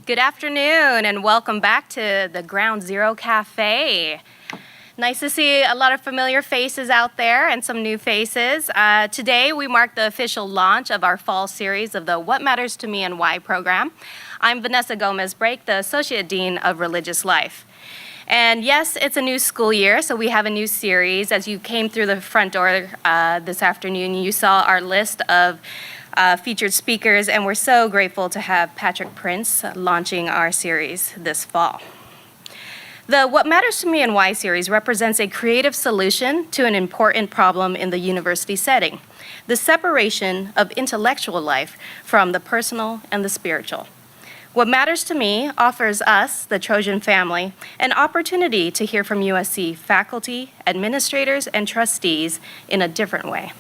Good afternoon and welcome back to the Ground Zero Cafe. Nice to see a lot of familiar faces out there and some new faces. Today we mark the official launch of our fall series of the What Matters to Me and Why program. I'm Vanessa Gomez-Brake, the Associate Dean of Religious Life. And yes, it's a new school year, so we have a new series. As you came through the front door this afternoon, you saw our list of featured speakers, and we're so grateful to have Patrick Prince launching our series this fall. The What Matters to Me and Why series represents a creative solution to an important problem in the university setting, the separation of intellectual life from the personal and the spiritual. What Matters to Me offers us, the Trojan family, an opportunity to hear from USC faculty, administrators, and trustees in a different way.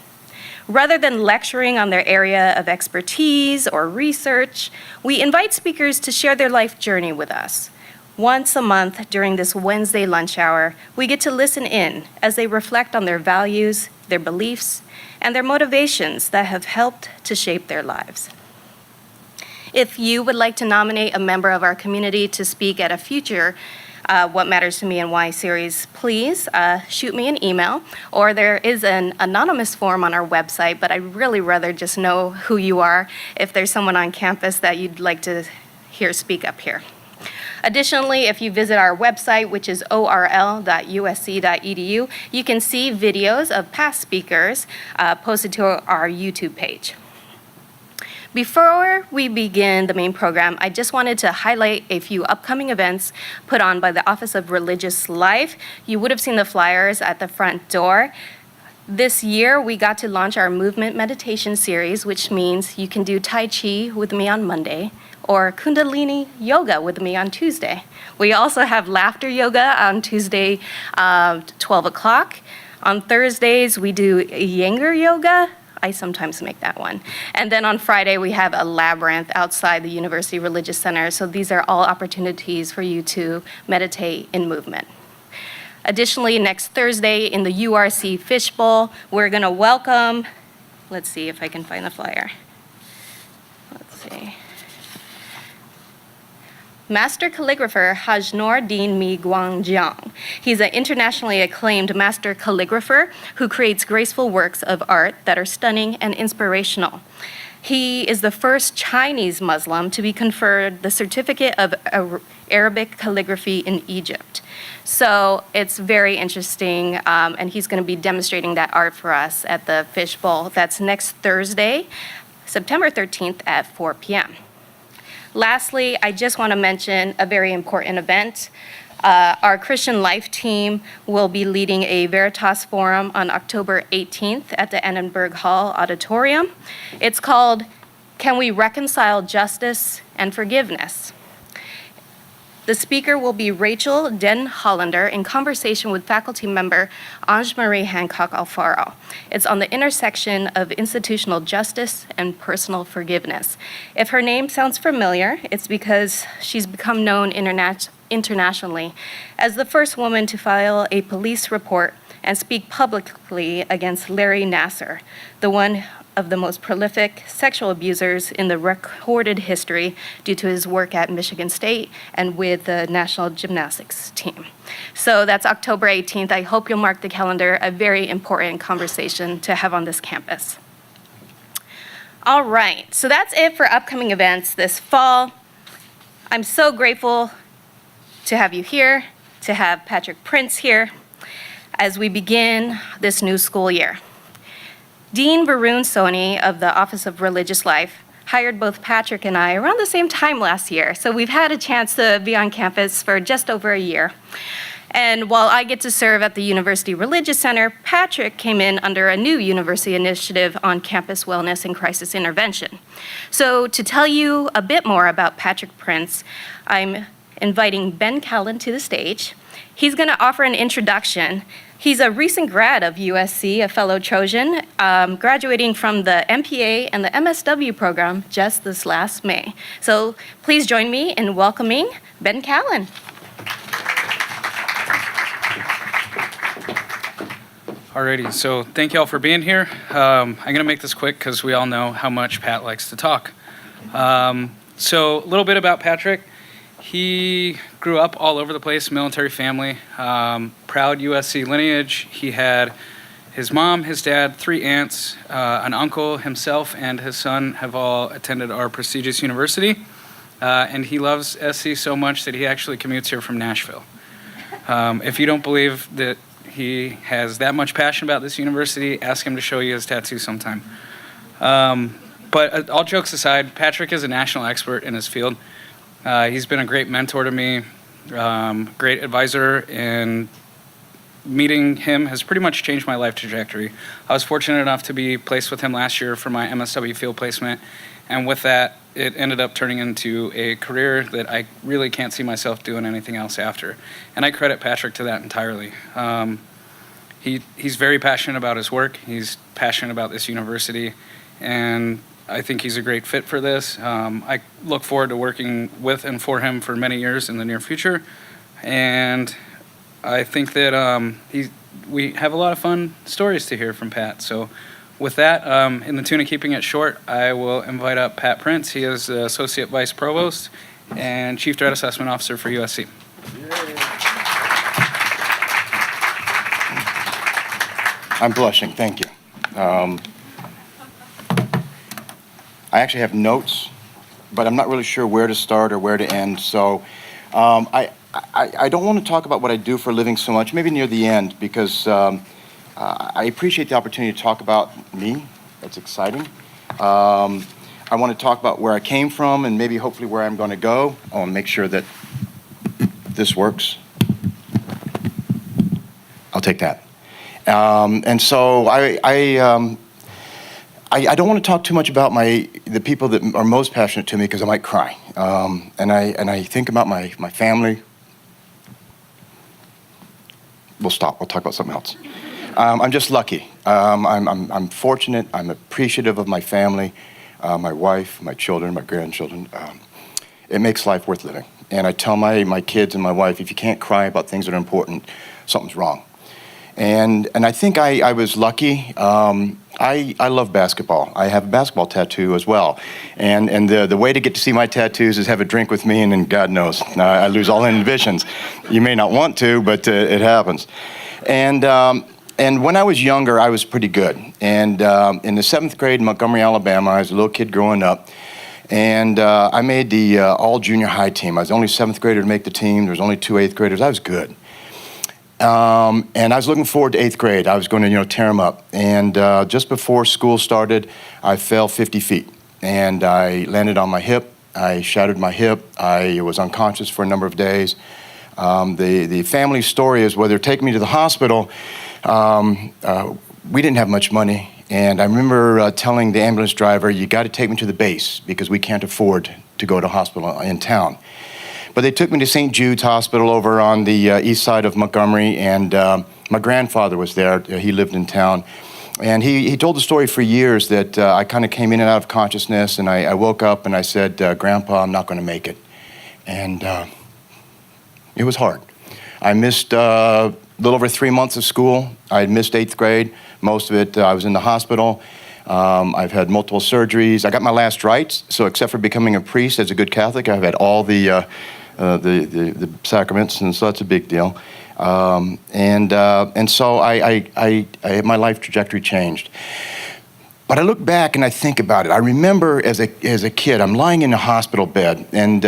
Rather than lecturing on their area of expertise or research, we invite speakers to share their life journey with us. Once a month during this Wednesday lunch hour, we get to listen in as they reflect on their values, their beliefs, and their motivations that have helped to shape their lives. If you would like to nominate a member of our community to speak at a future What Matters to Me and Why series, please shoot me an email, or there is an anonymous form on our website, but I'd really rather just know who you are if there's someone on campus that you'd like to hear speak up here. Additionally, if you visit our website, which is orl.usc.edu, you can see videos of past speakers posted to our YouTube page. Before we begin the main program, I just wanted to highlight a few upcoming events put on by the Office of Religious Life. You would have seen the flyers at the front door. This year, we got to launch our movement meditation series, which means you can do Tai Chi with me on Monday or Kundalini yoga with me on Tuesday. We also have laughter yoga on Tuesday, 12 o'clock. On Thursdays, we do Iyengar yoga. I sometimes make that one. And then on Friday, we have a labyrinth outside the University Religious Center. So these are all opportunities for you to meditate in movement. Additionally, next Thursday in the URC Fishbowl, we're gonna welcome, let's see if I can find the flyer. Let's see. Master calligrapher Hajnor Dean Mi Guangjiang. He's an internationally acclaimed master calligrapher who creates graceful works of art that are stunning and inspirational. He is the first Chinese Muslim to be conferred the certificate of Arabic calligraphy in Egypt. So it's very interesting, and he's going to be demonstrating that art for us at the Fishbowl. That's next Thursday, September 13th at 4 p.m. Lastly, I just want to mention a very important event. Our Christian Life team will be leading a Veritas Forum on October 18th at the Annenberg Hall Auditorium. It's called, Can We Reconcile Justice and Forgiveness? The speaker will be Rachel Den Hollander in conversation with faculty member Ange-Marie Hancock Alfaro. It's on the intersection of institutional justice and personal forgiveness. If her name sounds familiar, it's because she's become known internationally as the first woman to file a police report and speak publicly against Larry Nassar, the one of the most prolific sexual abusers in the recorded history due to his work at Michigan State and with the national gymnastics team. So that's October 18th. I hope you'll mark the calendar, a very important conversation to have on this campus. All right, so that's it for upcoming events this fall. I'm so grateful to have you here, to have Patrick Prince here as we begin this new school year. Dean Varun Soni of the Office of Religious Life hired both Patrick and I around the same time last year. So we've had a chance to be on campus for just over a year. And while I get to serve at the University Religious Center, Patrick came in under a new university initiative on campus wellness and crisis intervention. So to tell you a bit more about Patrick Prince, I'm inviting Ben Callen to the stage. He's gonna offer an introduction. He's a recent grad of USC, a fellow Trojan, graduating from the MPA and the MSW program just this last May. So please join me in welcoming Ben Callen. Alrighty, so thank you all for being here. I'm gonna make this quick because we all know how much Pat likes to talk. So a little bit about Patrick. He grew up all over the place, military family, proud USC lineage. He had his mom, his dad, 3 aunts, an uncle, himself, and his son have all attended our prestigious university. And he loves SC so much that he actually commutes here from Nashville. If you don't believe that he has that much passion about this university, ask him to show you his tattoo sometime. But all jokes aside, Patrick is a national expert in his field. He's been a great mentor to me, great advisor, and meeting him has pretty much changed my life trajectory. I was fortunate enough to be placed with him last year for my MSW field placement, and with that, it ended up turning into a career that I really can't see myself doing anything else after. And I credit Patrick to that entirely. He's very passionate about his work. He's passionate about this university, and I think he's a great fit for this. I look forward to working with and for him for many years in the near future. And I think that we have a lot of fun stories to hear from Pat. So with that, in the tune of keeping it short, I will invite up Pat Prince. He is the Associate Vice Provost and Chief Threat Assessment Officer for USC. I'm blushing, thank you. I actually have notes, but I'm not really sure where to start or where to end. So I don't want to talk about what I do for a living so much, maybe near the end, because I appreciate the opportunity to talk about me. That's exciting. I want to talk about where I came from and maybe hopefully where I'm going to go. I want to make sure that this works. I'll take that. And so I don't want to talk too much about the people that are most passionate to me because I might cry. And I think about my family. We'll stop. We'll talk about something else. I'm just lucky. I'm fortunate. I'm appreciative of my family, my wife, my children, my grandchildren. It makes life worth living. And I tell my kids and my wife, if you can't cry about things that are important, something's wrong. And I think I was lucky. I love basketball. I have a basketball tattoo as well. And the way to get to see my tattoos is have a drink with me, and then God knows, I lose all inhibitions. You may not want to, but it happens. And when I was younger, I was pretty good. And in the 7th grade in Montgomery, Alabama, I was a little kid growing up. And I made the all-junior high team. I was the only 7th grader to make the team. There was only 2 8th graders. I was good. And I was looking forward to 8th grade. I was going to, tear them up. And just before school started, I fell 50 feet. And I landed on my hip. I shattered my hip. I was unconscious for a number of days. The family story is, they're taking me to the hospital, we didn't have much money. And I remember telling the ambulance driver, you got to take me to the base because we can't afford to go to a hospital in town. But they took me to St. Jude's Hospital over on the east side of Montgomery, and my grandfather was there. He lived in town. And he told the story for years that I kind of came in and out of consciousness, and I woke up and I said, Grandpa, I'm not going to make it. And it was hard. I missed a little over 3 months of school. I had missed 8th grade. Most of it, I was in the hospital. I've had multiple surgeries. I got my last rites, so except for becoming a priest as a good Catholic, I've had all the sacraments, and so that's a big deal. And so my life trajectory changed. But I look back and I think about it. I remember as a kid, I'm lying in a hospital bed, and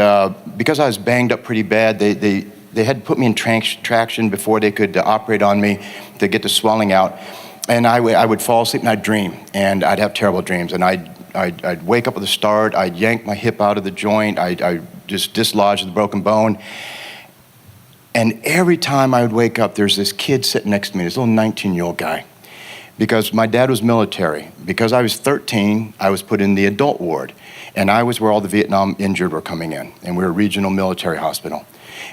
because I was banged up pretty bad, they had to put me in traction before they could operate on me to get the swelling out. And I would fall asleep and I'd dream, and I'd have terrible dreams. And I'd wake up with a start. I'd yank my hip out of the joint. I'd just dislodge the broken bone. And every time I would wake up, there's this kid sitting next to me, this little 19-year-old guy. Because my dad was military. Because I was 13, I was put in the adult ward. And I was where all the Vietnam injured were coming in. And we were a regional military hospital.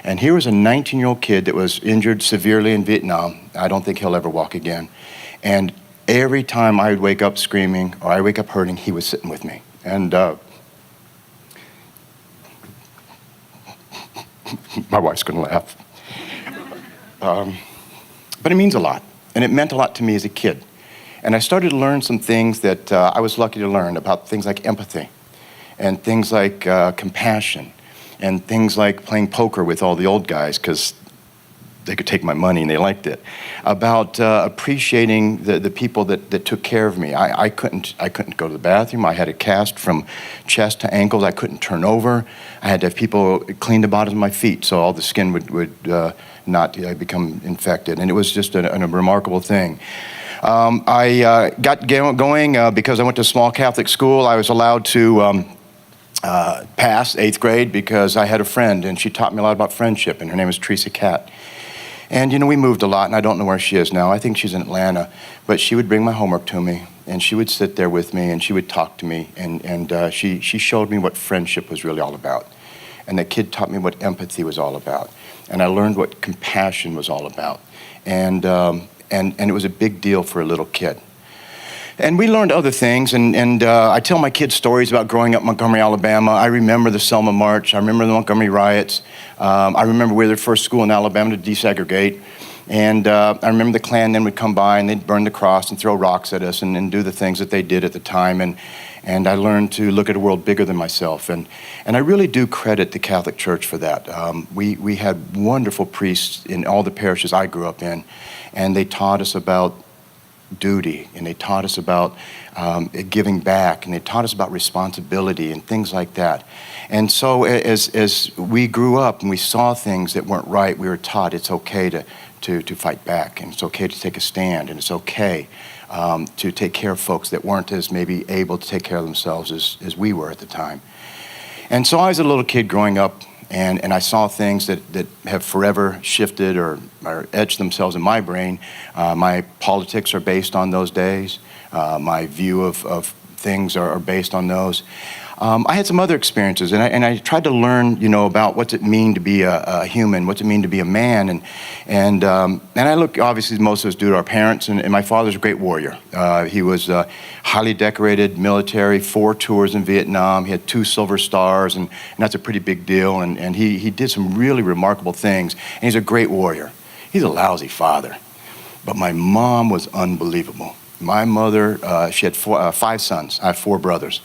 And here was a 19-year-old kid that was injured severely in Vietnam. I don't think he'll ever walk again. And every time I would wake up screaming or I wake up hurting, he was sitting with me. And my wife's going to laugh. But it means a lot. And it meant a lot to me as a kid. And I started to learn some things that I was lucky to learn about things like empathy and things like compassion and things like playing poker with all the old guys because they could take my money and they liked it, about appreciating the people that took care of me. I couldn't go to the bathroom. I had a cast from chest to ankles. I couldn't turn over. I had to have people clean the bottoms of my feet so all the skin would not become infected. And it was just a remarkable thing. I got going because I went to a small Catholic school. I was allowed to pass 8th grade because I had a friend, and she taught me a lot about friendship, and her name was Teresa Catt. And, you know, we moved a lot, and I don't know where she is now. I think she's in Atlanta. But she would bring my homework to me, and she would sit there with me, and she would talk to me, and she showed me what friendship was really all about. And that kid taught me what empathy was all about. And I learned what compassion was all about. And it was a big deal for a little kid. And we learned other things, and I tell my kids stories about growing up in Montgomery, Alabama. I remember the Selma March. I remember the Montgomery riots. I remember we were the first school in Alabama to desegregate. And I remember the Klan then would come by, and they'd burn the cross and throw rocks at us and do the things that they did at the time. And I learned to look at a world bigger than myself. And I really do credit the Catholic Church for that. We had wonderful priests in all the parishes I grew up in, and they taught us about duty, and they taught us about giving back, and they taught us about responsibility and things like that. And so as we grew up and we saw things that weren't right, we were taught it's okay to fight back, and it's okay to take a stand, and it's okay to take care of folks that weren't as maybe able to take care of themselves as we were at the time. And so I was a little kid growing up, and I saw things that have forever shifted or etched themselves in my brain. My politics are based on those days. My view of things are based on those. I had some other experiences, and I tried to learn, you know, about what's it mean to be a human, what's it mean to be a man, and I look, obviously, most of us do to our parents, and my father's a great warrior. He was highly decorated military, 4 tours in Vietnam. He had 2 silver stars, and that's a pretty big deal, and he did some really remarkable things, and he's a great warrior. He's a lousy father, but my mom was unbelievable. My mother, she had 5 sons. I have 4 brothers.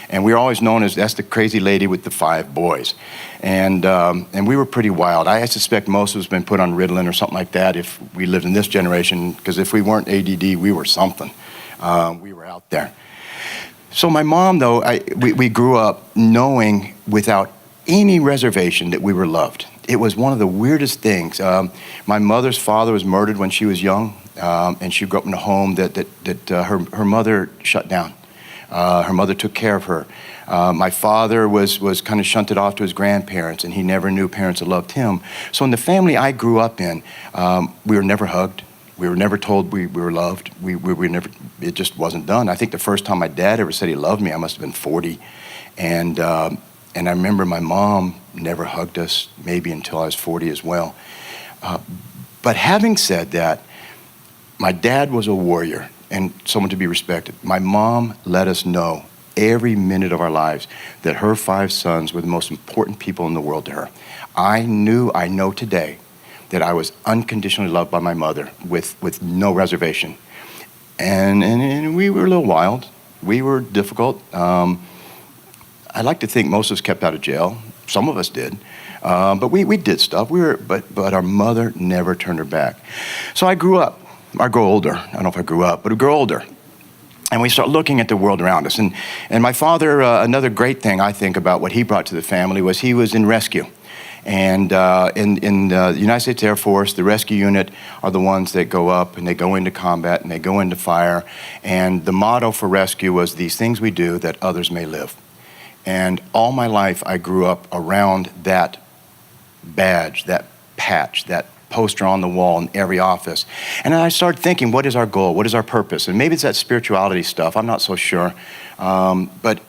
And we were always known as, that's the crazy lady with the 5 boys. And we were pretty wild. I suspect most of us have been put on Ritalin or something like that if we lived in this generation, because if we weren't ADD, we were something. We were out there. So my mom, though, we grew up knowing without any reservation that we were loved. It was one of the weirdest things. My mother's father was murdered when she was young, and she grew up in a home that her mother shut down. Her mother took care of her. My father was kind of shunted off to his grandparents, and he never knew parents that loved him. So in the family I grew up in, we were never hugged. We were never told we were loved. We never. It just wasn't done. I think the first time my dad ever said he loved me, I must have been 40, and I remember my mom never hugged us, maybe until I was 40 as well. But having said that, my dad was a warrior and someone to be respected. My mom let us know every minute of our lives that her 5 sons were the most important people in the world to her. I know today that I was unconditionally loved by my mother with no reservation. And we were a little wild. We were difficult. I like to think most of us kept out of jail. Some of us did. But we did stuff. But our mother never turned her back. So I grew up. I grow older. I don't know if I grew up, but I grew older. And we start looking at the world around us. And my father, another great thing I think about what he brought to the family was he was in rescue. And in the United States Air Force, the rescue unit are the ones that go up and they go into combat and they go into fire. And the motto for rescue was, these things we do that others may live. And all my life I grew up around that badge, that patch, that poster on the wall in every office. And then I started thinking, what is our goal? What is our purpose? And maybe it's that spirituality stuff. I'm not so sure. But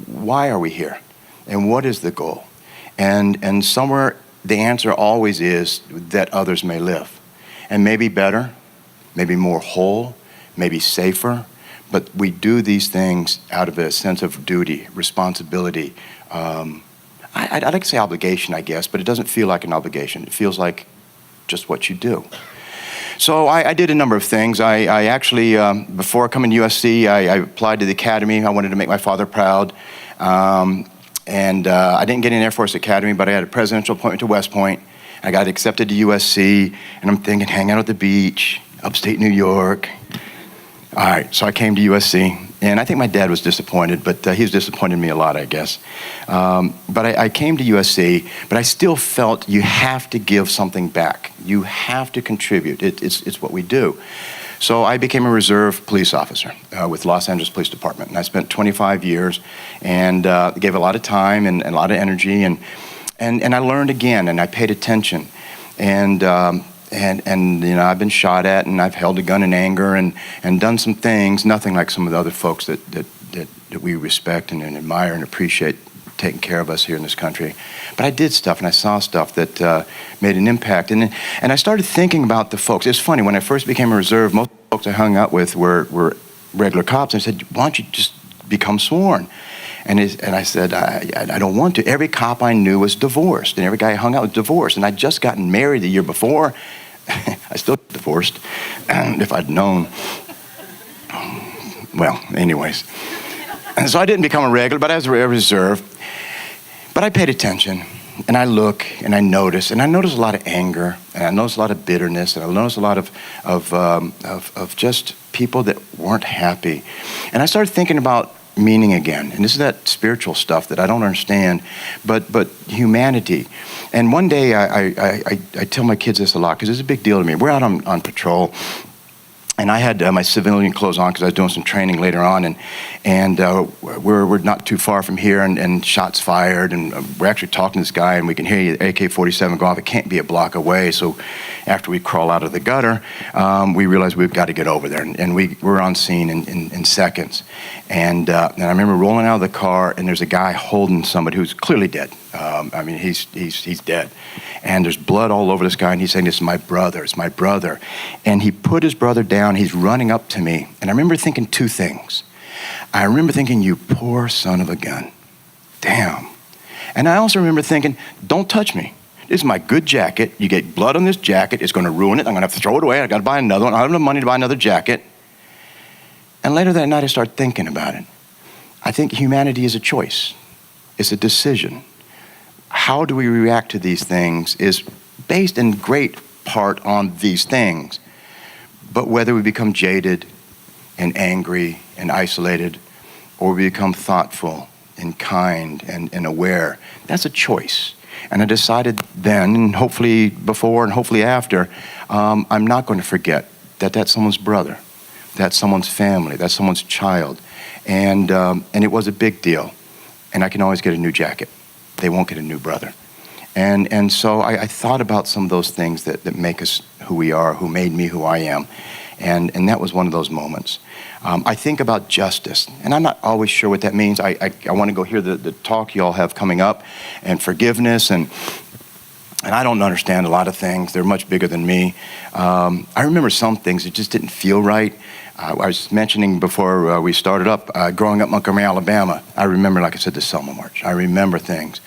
why are we here? And what is the goal? And somewhere the answer always is that others may live. And maybe better, maybe more whole, maybe safer. But we do these things out of a sense of duty, responsibility. I'd like to say obligation, I guess, but it doesn't feel like an obligation. It feels like just what you do. So I did a number of things. I actually, before coming to USC, I applied to the academy. I wanted to make my father proud. And I didn't get in Air Force Academy, but I had a presidential appointment to West Point. I got accepted to USC, and I'm thinking, hang out at the beach, upstate New York. All right, so I came to USC, and I think my dad was disappointed, but he was disappointed in me a lot, I guess. But I came to USC, but I still felt you have to give something back. You have to contribute. It's what we do. So I became a reserve police officer with Los Angeles Police Department, and I spent 25 years and gave a lot of time and a lot of energy, and I learned again, and I paid attention, and you know, I've been shot at, and I've held a gun in anger, and done some things, nothing like some of the other folks that we respect and admire and appreciate taking care of us here in this country. But I did stuff, and I saw stuff that made an impact, and I started thinking about the folks. It's funny, when I first became a reserve, most folks I hung out with were regular cops, and I said, why don't you just become sworn? And I said, I don't want to. Every cop I knew was divorced, and every guy I hung out with was divorced, and I'd just gotten married the year before. I still divorced, if I'd known. Well, anyways. And so I didn't become a regular, but I was a reserve. But I paid attention, and I look, and I notice a lot of anger, and I notice a lot of bitterness, and I notice a lot of just people that weren't happy. And I started thinking about meaning again, and this is that spiritual stuff that I don't understand, but humanity. And one day I tell my kids this a lot because it's a big deal to me. We're out on patrol, and I had my civilian clothes on because I was doing some training later on, and we're not too far from here, and shots fired, and we're actually talking to this guy, and we can hear the AK-47 go off. It can't be a block away, so after we crawl out of the gutter, we realize we've got to get over there, and we're on scene in seconds. And I remember rolling out of the car, and there's a guy holding somebody who's clearly dead. I mean, he's dead. And there's blood all over this guy, and he's saying, it's my brother, it's my brother. And he put his brother down, he's running up to me. And I remember thinking two things. I remember thinking, you poor son of a gun. Damn. And I also remember thinking, don't touch me. This is my good jacket. You get blood on this jacket, it's gonna ruin it. I'm gonna have to throw it away. I gotta buy another one. I don't have money to buy another jacket. And later that night, I started thinking about it. I think humanity is a choice. It's a decision. How do we react to these things is based in great part on these things. But whether we become jaded and angry and isolated, or we become thoughtful and kind and aware, that's a choice. And I decided then, and hopefully before and hopefully after, I'm not going to forget that that's someone's brother, that's someone's family, that's someone's child. And it was a big deal. And I can always get a new jacket. They won't get a new brother. And so I thought about some of those things that make us who we are, who made me who I am. And that was one of those moments. I think about justice, and I'm not always sure what that means. I want to go hear the talk you all have coming up, and forgiveness, and I don't understand a lot of things. They're much bigger than me. I remember some things that just didn't feel right. I was mentioning before we started up, growing up in Montgomery, Alabama, I remember, like I said, the Selma March. I remember things.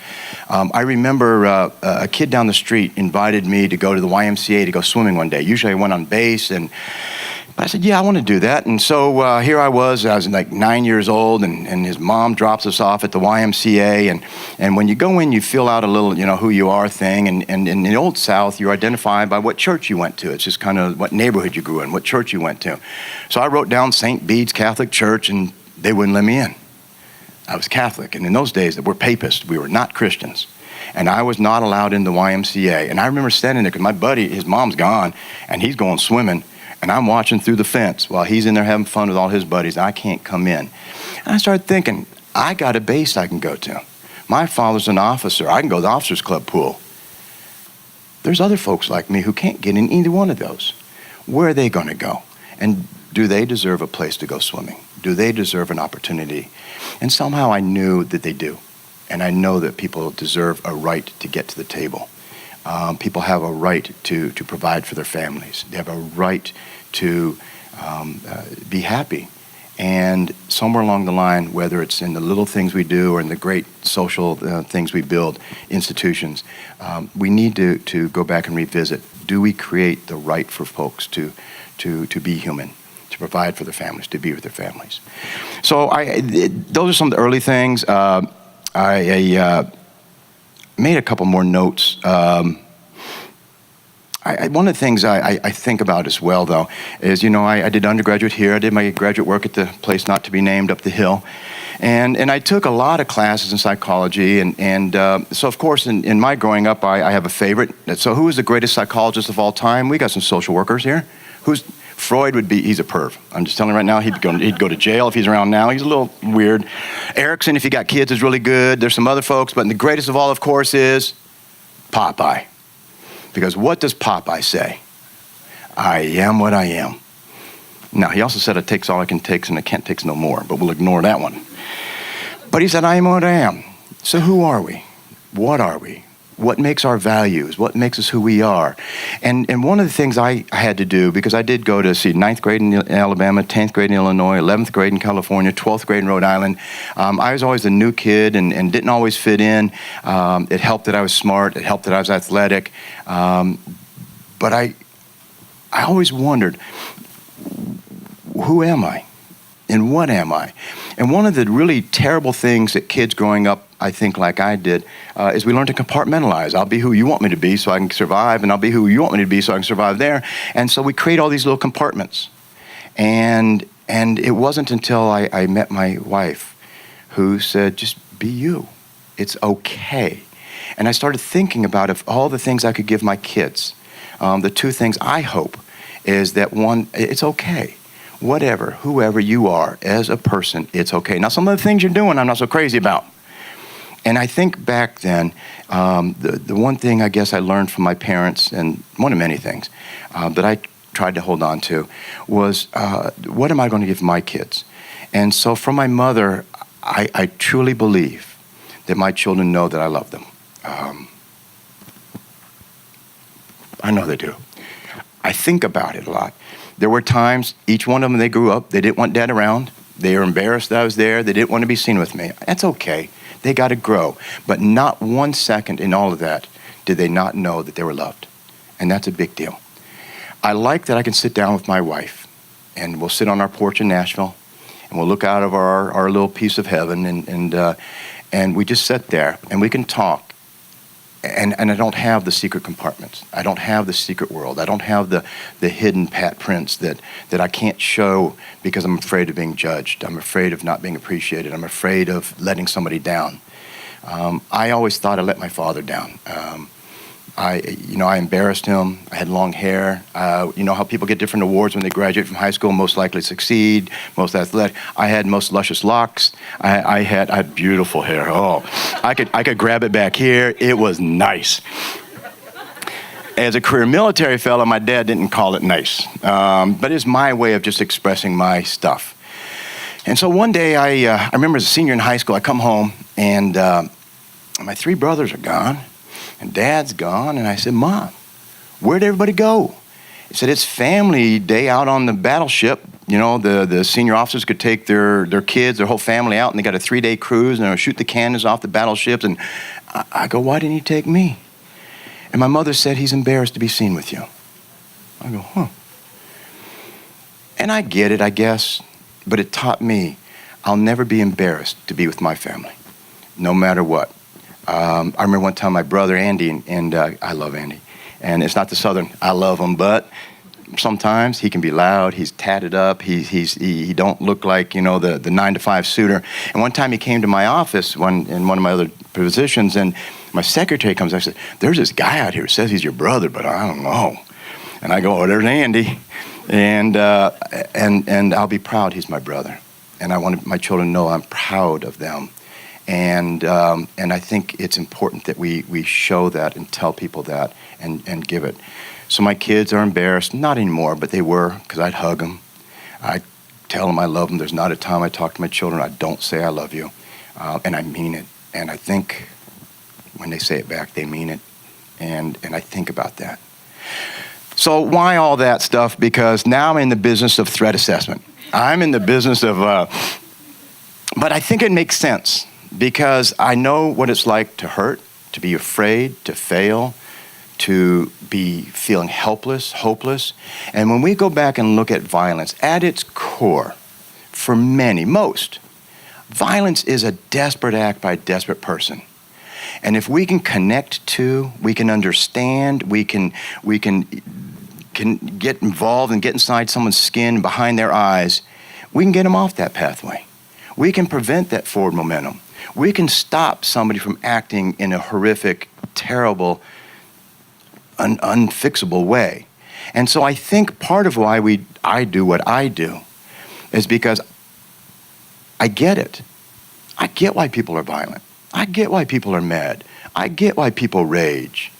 I remember a kid down the street invited me to go to the YMCA to go swimming one day. Usually I went on base, but I said, yeah, I want to do that. And so here I was like 9 years old, and his mom drops us off at the YMCA. And when you go in, you fill out a little, who you are thing. And in the Old South, you're identified by what church you went to. It's just kind of what neighborhood you grew in, what church you went to. So I wrote down St. Bede's Catholic Church, and they wouldn't let me in. I was Catholic, and in those days, we're papists. We were not Christians. And I was not allowed in the YMCA. And I remember standing there, because my buddy, his mom's gone, and he's going swimming. And I'm watching through the fence while he's in there having fun with all his buddies. I can't come in. And I started thinking, I got a base I can go to. My father's an officer. I can go to the officers club pool. There's other folks like me who can't get in either one of those. Where are they going to go? And do they deserve a place to go swimming? Do they deserve an opportunity? And somehow I knew that they do. And I know that people deserve a right to get to the table. People have a right to provide for their families. They have a right to be happy. And somewhere along the line, whether it's in the little things we do or in the great social things we build, institutions, we need to go back and revisit. Do we create the right for folks to be human, to provide for their families, to be with their families? So those are some of the early things. I made a couple more notes. One of the things I think about as well, though, is, I did undergraduate here. I did my graduate work at the place not to be named up the hill. And I took a lot of classes in psychology. And so, of course, in my growing up, I have a favorite. So who is the greatest psychologist of all time? We got some social workers here. Freud would be, he's a perv. I'm just telling you right now, he'd go to jail if he's around now. He's a little weird. Erickson, if you got kids, is really good. There's some other folks, but the greatest of all, of course, is Popeye. Because what does Popeye say? I am what I am. Now, he also said it takes all I can take and I can't take no more, but we'll ignore that one. But he said, I am what I am. So who are we? What are we? What makes our values? What makes us who we are? And one of the things I had to do, because I did go to see 9th grade in Alabama, 10th grade in Illinois, 11th grade in California, 12th grade in Rhode Island. I was always a new kid and didn't always fit in. It helped that I was smart. It helped that I was athletic. But I always wondered, who am I? And what am I? And one of the really terrible things that kids growing up, I think like I did, is we learn to compartmentalize. I'll be who you want me to be so I can survive, and I'll be who you want me to be so I can survive there. And so we create all these little compartments. And it wasn't until I met my wife who said, just be you. It's okay. And I started thinking about if all the things I could give my kids, the two things I hope is that one, it's okay. Whatever, whoever you are as a person, it's okay. Now, some of the things you're doing, I'm not so crazy about. And I think back then, the one thing I guess I learned from my parents, and one of many things that I tried to hold on to, was what am I going to give my kids? And so from my mother, I truly believe that my children know that I love them. I know they do. I think about it a lot. There were times, each one of them, they grew up, they didn't want Dad around. They were embarrassed that I was there. They didn't want to be seen with me. That's okay. They got to grow. But not 1 second in all of that did they not know that they were loved. And that's a big deal. I like that I can sit down with my wife, and we'll sit on our porch in Nashville, and we'll look out of our little piece of heaven, and we just sit there, and we can talk. And I don't have the secret compartments. I don't have the secret world. I don't have the hidden pat prints that I can't show because I'm afraid of being judged. I'm afraid of not being appreciated. I'm afraid of letting somebody down. I always thought I let my father down. I embarrassed him. I had long hair. You know how people get different awards when they graduate from high school, most likely succeed, most athletic. I had most luscious locks. I had beautiful hair. Oh, I could grab it back here. It was nice. As a career military fellow, my dad didn't call it nice, but it's my way of just expressing my stuff. And so one day, I remember as a senior in high school, I come home, and my 3 brothers are gone. And Dad's gone, and I said, Mom, where'd everybody go? He said, it's family day out on the battleship. You know, the senior officers could take their kids, their whole family out, and they got a 3-day cruise, and they'll shoot the cannons off the battleships. And I go, why didn't he take me? And my mother said, he's embarrassed to be seen with you. I go, huh. And I get it, I guess, but it taught me I'll never be embarrassed to be with my family, no matter what. I remember one time my brother Andy, and I love Andy, and it's not the Southern, I love him, but sometimes he can be loud, he's tatted up, he don't look like, the 9-to-5 suitor. And one time he came to my office in one of my other positions, and my secretary comes and I said, there's this guy out here who says he's your brother, but I don't know. And I go, oh, there's Andy, and I'll be proud he's my brother. And I want my children to know I'm proud of them. And I think it's important that we show that and tell people that and give it. So my kids are embarrassed, not anymore, but they were, because I'd hug them. I'd tell them I love them. There's not a time I talk to my children I don't say I love you. And I mean it. And I think when they say it back, they mean it. And I think about that. So why all that stuff? Because now I'm in the business of threat assessment. I'm in the business of, but I think it makes sense. Because I know what it's like to hurt, to be afraid, to fail, to be feeling helpless, hopeless. And when we go back and look at violence, at its core, for many, most, Violence is a desperate act by a desperate person. And if we can connect to, we can understand, we can get involved and get inside someone's skin, behind their eyes, we can get them off that pathway. We can prevent that forward momentum. We can stop somebody from acting in a horrific, terrible, unfixable way. And so I think part of why I do what I do is because I get it. I get why people are violent. I get why people are mad. I get why people rage.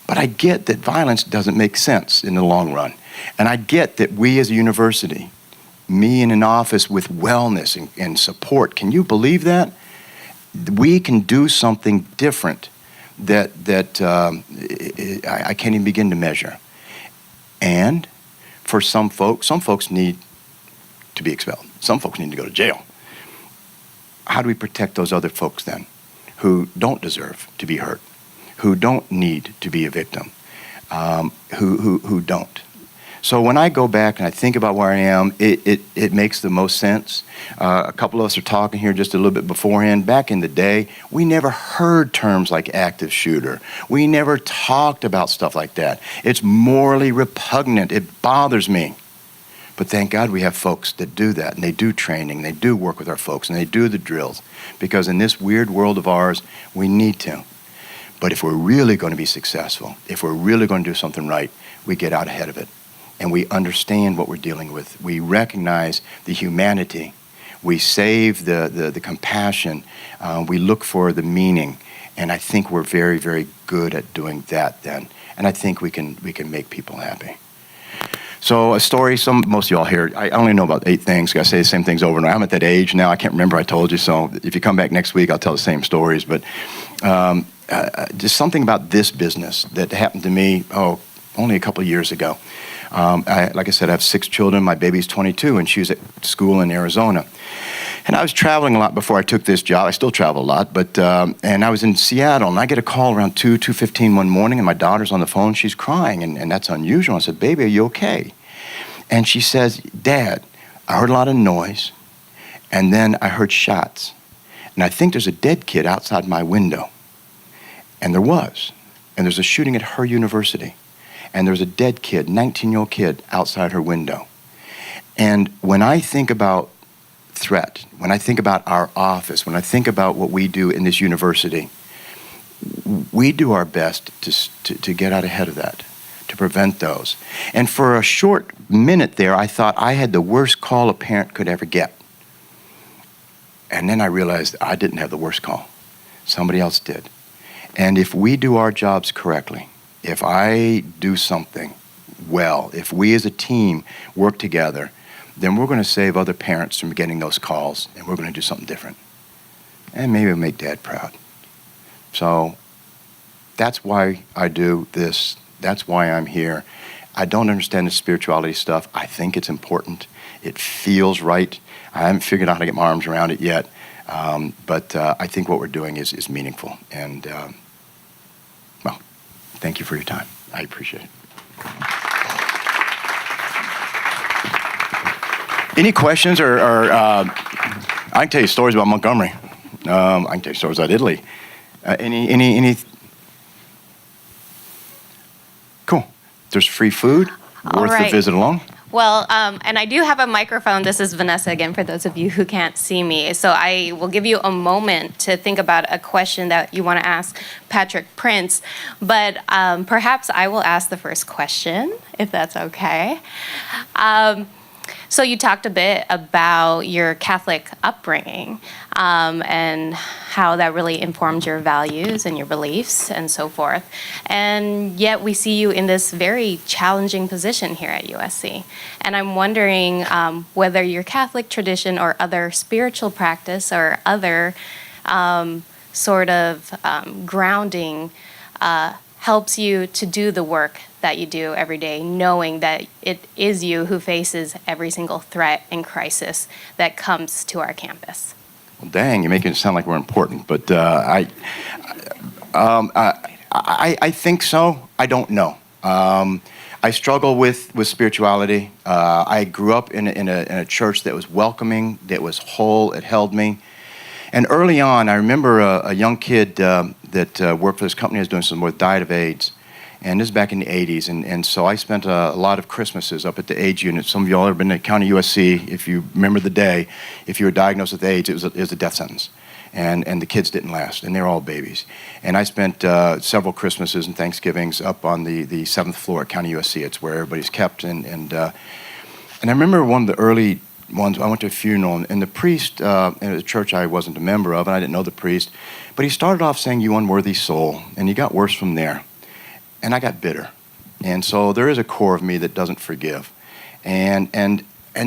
But I get that violence doesn't make sense in the long run. And I get that we as a university, me in an office with wellness and support, can you believe that? We can do something different that I can't even begin to measure. And for some folks need to be expelled. Some folks need to go to jail. How do we protect those other folks then who don't deserve to be hurt, who don't need to be a victim, who don't? So when I go back and I think about where I am, it makes the most sense. A couple of us are talking here just a little bit beforehand. Back in the day, we never heard terms like active shooter. We never talked about stuff like that. It's morally repugnant. It bothers me. But thank God we have folks that do that, and they do training, they do work with our folks, and they do the drills. Because in this weird world of ours, we need to. But if we're really going to be successful, if we're really going to do something right, we get out ahead of it. And we understand what we're dealing with. We recognize the humanity. We save the compassion. We look for the meaning. And I think we're very, very good at doing that then. And I think we can make people happy. So a story, most of y'all here, I only know about 8 things. I say the same things over and over. I'm at that age now, I can't remember, I told you. So if you come back next week, I'll tell the same stories. But just something about this business that happened to me, only a couple of years ago. Like I said, I have 6 children. My baby's 22, and she was at school in Arizona. And I was traveling a lot before I took this job. I still travel a lot, but and I was in Seattle, and I get a call around 2:15 one morning, and my daughter's on the phone. She's crying, and that's unusual. I said, "Baby, are you okay?" And she says, "Dad, I heard a lot of noise, and then I heard shots, and I think there's a dead kid outside my window." And there was. And there's a shooting at her university. And there's a dead kid, 19-year-old kid, outside her window. And when I think about threat, when I think about our office, when I think about what we do in this university, we do our best to get out ahead of that, to prevent those. And for a short minute there, I thought I had the worst call a parent could ever get. And then I realized I didn't have the worst call. Somebody else did. And if we do our jobs correctly, if I do something well, if we as a team work together, then we're going to save other parents from getting those calls, and we're going to do something different. And maybe it'll make Dad proud. So that's why I do this. That's why I'm here. I don't understand the spirituality stuff. I think it's important. It feels right. I haven't figured out how to get my arms around it yet. But I think what we're doing is meaningful. And, well, thank you for your time. I appreciate it. Any questions or I can tell you stories about Montgomery. I can tell you stories about Italy. Any? Cool. There's free food. Worth the visit alone. Well, and I do have a microphone. This is Vanessa again, for those of you who can't see me. So I will give you a moment to think about a question that you want to ask Patrick Prince. But perhaps I will ask the first question, if that's okay. So you talked a bit about your Catholic upbringing and how that really informed your values and your beliefs and so forth. And yet we see you in this very challenging position here at USC. And I'm wondering whether your Catholic tradition or other spiritual practice or other sort of grounding helps you to do the work that you do every day, knowing that it is you who faces every single threat and crisis that comes to our campus. Well, dang, you're making it sound like we're important, but I think so. I don't know. I struggle with spirituality. I grew up in a church that was welcoming, that was whole. It held me. And early on, I remember a young kid that worked for this company. Was doing some with died of AIDS. And this is back in the 80s. And so I spent a lot of Christmases up at the AIDS unit. Some of y'all have been to County USC. If you remember the day, if you were diagnosed with AIDS, it was a death sentence. And the kids didn't last, and they were all babies. And I spent several Christmases and Thanksgivings up on the 7th floor at County USC. It's where everybody's kept. And I remember one of the early ones, I went to a funeral, and the priest, in a church I wasn't a member of, and I didn't know the priest, but he started off saying, "You unworthy soul," and he got worse from there. And I got bitter. And so there is a core of me that doesn't forgive. And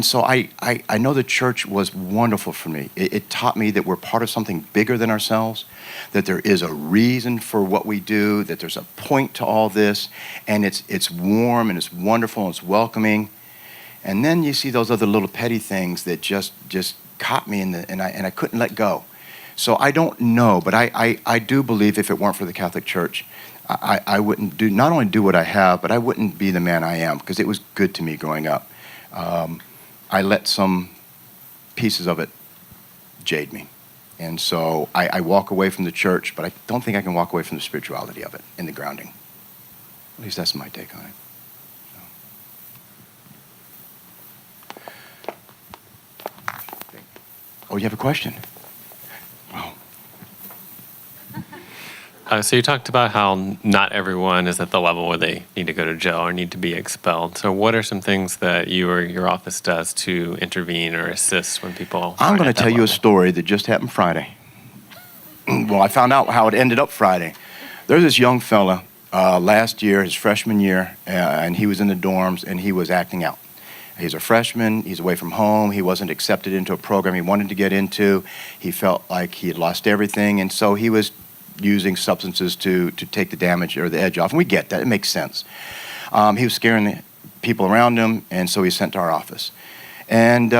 so I know the church was wonderful for me. It taught me that we're part of something bigger than ourselves, that there is a reason for what we do, that there's a point to all this, and it's warm and it's wonderful and it's welcoming. And then you see those other little petty things that just caught me and I couldn't let go. So I don't know, but I do believe if it weren't for the Catholic Church, I wouldn't not only do what I have, but I wouldn't be the man I am, because it was good to me growing up. I let some pieces of it jade me. And so I walk away from the church, but I don't think I can walk away from the spirituality of it and the grounding. At least that's my take on it. So. Oh, you have a question? Wow. So you talked about how not everyone is at the level where they need to go to jail or need to be expelled. So what are some things that you or your office does to intervene or assist when people I'm going to tell you a level? story that just happened Friday. Well, I found out how it ended up Friday. There's this young fella last year, his freshman year, and he was in the dorms, and he was acting out. He's a freshman. He's away from home. He wasn't accepted into a program he wanted to get into. He felt like he had lost everything, and so he was using substances to take the damage or the edge off. And we get that. It makes sense. He was scaring the people around him, and so he was sent to our office. And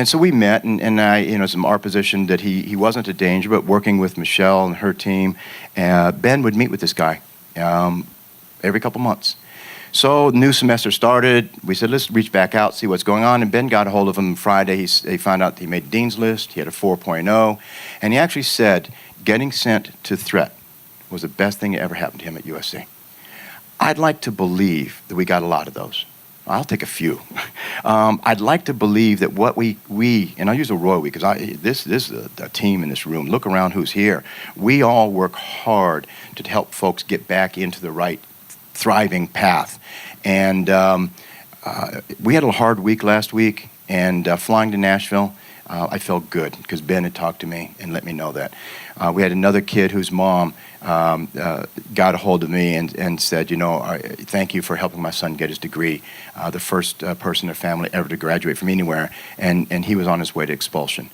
so we met, and I, it's in our position that he wasn't a danger, but working with Michelle and her team, Ben would meet with this guy every couple months. So new semester started. We said, let's reach back out, see what's going on. And Ben got a hold of him Friday. He found out he made Dean's List. He had a 4.0. And he actually said getting sent to threat was the best thing that ever happened to him at USC. I'd like to believe that we got a lot of those. I'll take a few. I'd like to believe that what we and I'll use a royal we, because this is a team in this room. Look around who's here. We all work hard to help folks get back into the right thriving path. And we had a hard week last week, and flying to Nashville, I felt good because Ben had talked to me and let me know that. We had another kid whose mom got a hold of me and said, thank you for helping my son get his degree. The first person in their family ever to graduate from anywhere, and he was on his way to expulsion.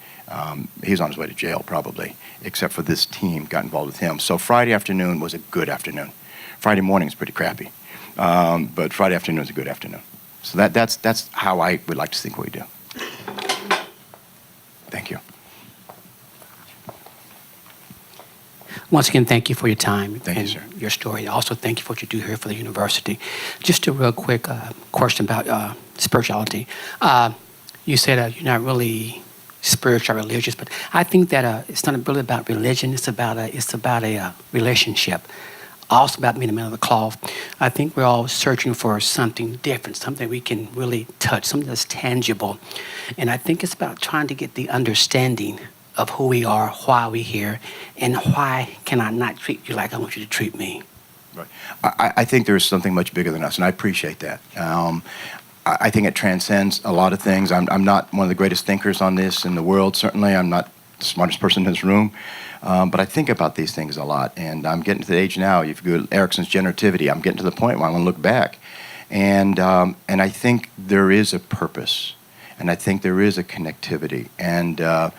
He was on his way to jail probably, except for this team got involved with him. So Friday afternoon was a good afternoon. Friday morning is pretty crappy, but Friday afternoon is a good afternoon. So that's how I would like to think we do. Thank you. Once again, thank you for your time Thank you, and sir. your story. Also, thank you for what you do here for the university. Just a real quick question about spirituality. You said you're not really spiritual or religious, but I think that it's not really about religion. It's about a relationship. Also about being a man of the cloth. I think we're all searching for something different, something we can really touch, something that's tangible. And I think it's about trying to get the understanding of who we are, why we're here, and why can I not treat you like I want you to treat me. Right. I think there's something much bigger than us, and I appreciate that. I think it transcends a lot of things. I'm not one of the greatest thinkers on this in the world, certainly. I'm not the smartest person in this room. But I think about these things a lot, and I'm getting to the age now, if you go to Erickson's generativity, I'm getting to the point where I want to look back. And I think there is a purpose, and I think there is a connectivity, and I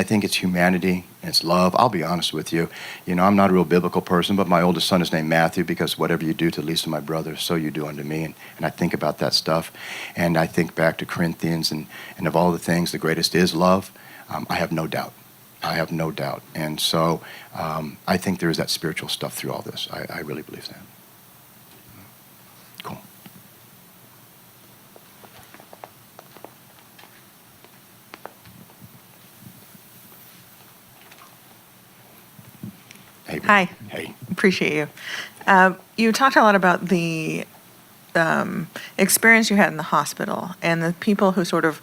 think it's humanity, and it's love. I'll be honest with you. I'm not a real biblical person, but my oldest son is named Matthew because whatever you do to the least of my brothers, so you do unto me. And I think about that stuff, and I think back to Corinthians, and of all the things, the greatest is love. I have no doubt. I have no doubt. And so I think there is that spiritual stuff through all this. I really believe that. Cool. Hi. Hey. Appreciate you. You talked a lot about the experience you had in the hospital and the people who sort of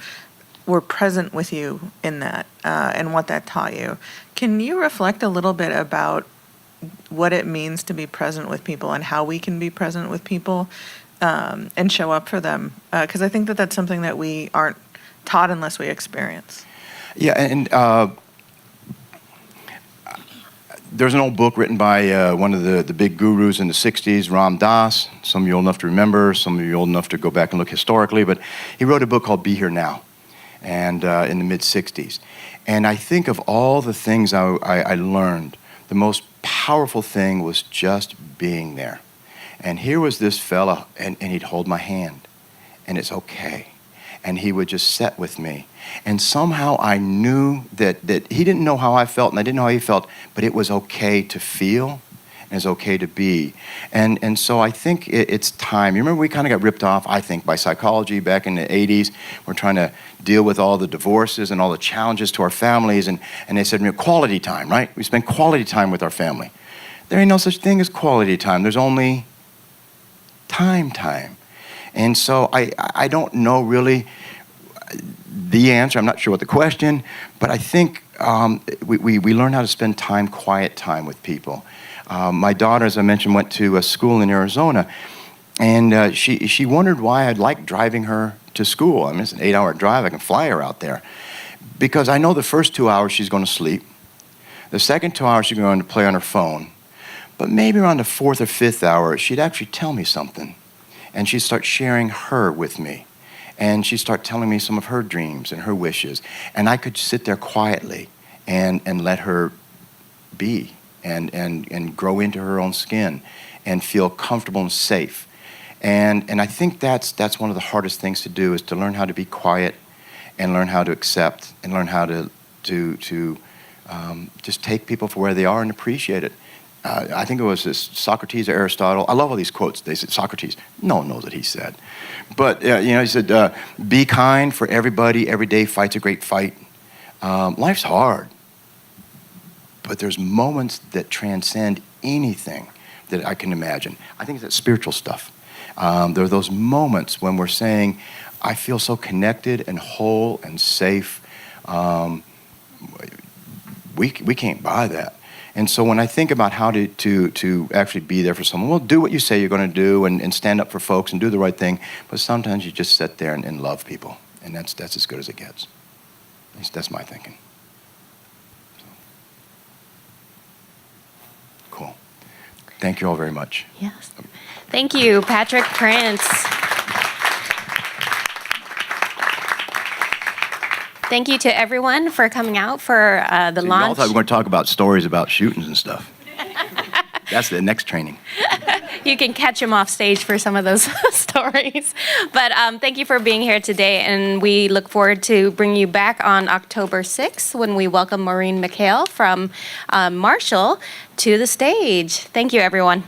were present with you in that and what that taught you. Can you reflect a little bit about what it means to be present with people and how we can be present with people and show up for them? Because I think that that's something that we aren't taught unless we experience. Yeah, and there's an old book written by one of the big gurus in the 60s, Ram Dass. Some of you old enough to remember, some of you old enough to go back and look historically, but he wrote a book called Be Here Now, and in the mid-60s. And I think of all the things I learned, the most powerful thing was just being there. And here was this fella, and he'd hold my hand, and it's okay. And he would just sit with me. And somehow I knew that he didn't know how I felt, and I didn't know how he felt, but it was okay to feel, and it's okay to be. And so I think it's time. You remember we kind of got ripped off, I think, by psychology back in the 80s. We're trying to deal with all the divorces and all the challenges to our families, and they said, quality time, right? We spend quality time with our family. There ain't no such thing as quality time. There's only time. And so I don't know really the answer. I'm not sure what the question, but I think we learn how to spend quiet time with people. My daughter, as I mentioned, went to a school in Arizona, and she wondered why I'd like driving her to school. I mean, it's an 8-hour drive. I can fly her out there. Because I know the first 2 hours she's going to sleep. The second 2 hours she's going to play on her phone. But maybe around the 4th or 5th hour, she'd actually tell me something. And she'd start sharing her with me. And she'd start telling me some of her dreams and her wishes. And I could sit there quietly and let her be and grow into her own skin and feel comfortable and safe. And I think that's one of the hardest things to do, is to learn how to be quiet and learn how to accept and learn how to just take people for where they are and appreciate it. I think it was this Socrates or Aristotle. I love all these quotes. They said Socrates. No one knows what he said. But, he said, be kind, for everybody, every day fight's a great fight. Life's hard. But there's moments that transcend anything that I can imagine. I think it's that spiritual stuff. There are those moments when we're saying, I feel so connected and whole and safe. We can't buy that. And so when I think about how to actually be there for someone, well, do what you say you're going to do and stand up for folks and do the right thing. But sometimes you just sit there and love people. And that's as good as it gets. At least that's my thinking. So. Cool. Thank you all very much. Yes. Thank you, Patrick Prince. Thank you to everyone for coming out for the See, launch. y'all thought we were going to talk about stories about shootings and stuff. That's the next training. You can catch him off stage for some of those stories. But thank you for being here today, and we look forward to bringing you back on October 6th when we welcome Maureen McHale from Marshall to the stage. Thank you, everyone.